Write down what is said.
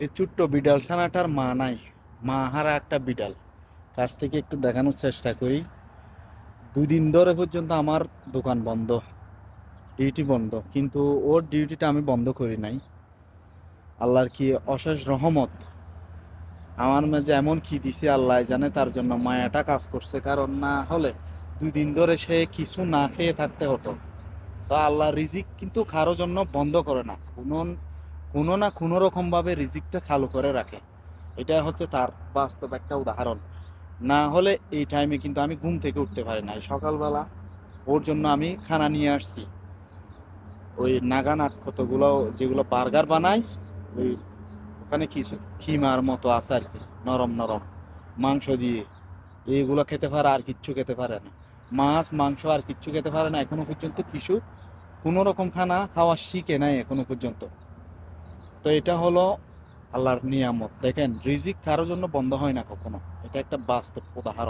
এই ছোট্ট বিড়াল ছানাটার মা নাই, মা হারা একটা বিড়াল। কাছ থেকে একটু দেখানোর চেষ্টা করি। 2 দিন ধরে পর্যন্ত আমার দোকান বন্ধ, ডিউটি বন্ধ, কিন্তু ওর ডিউটিটা আমি বন্ধ করি নাই। আল্লাহর কি অশেষ রহমত, আমার মাঝে এমন কি দিছে আল্লাহ জানে, তার জন্য মায়াটা কাজ করছে। কারণ না হলে 2 দিন ধরে সে কিছু না খেয়ে থাকতে হতো। তো আল্লাহ রিজিক কিন্তু কারো জন্য বন্ধ করে না, কোনো কোনো না কোনো রকম ভাবে রিজিকটা চালু করে রাখে। এটা হচ্ছে তার বাস্তব একটা উদাহরণ। না হলে এই টাইমে কিন্তু আমি ঘুম থেকে উঠতে পারি না। এই সকালবেলা ওর জন্য আমি খানা নিয়ে আসছি, ওই নাগানাট কতগুলো, যেগুলো বার্গার বানায়, ওই ওখানে কিছু খিমার মতো আছে আর কি, নরম নরম মাংস দিয়ে। এইগুলো খেতে পারে, আর কিচ্ছু খেতে পারে না। মাছ মাংস আর কিচ্ছু খেতে পারে না এখনো পর্যন্ত। কিছু কোনো রকম খানা খাওয়া শিখে নাই এখনো পর্যন্ত। তো এটা হলো আল্লাহর নিয়ামত। দেখেন, রিজিক কারোর জন্য বন্ধ হয় না কখনো, এটা একটা বাস্তব উদাহরণ।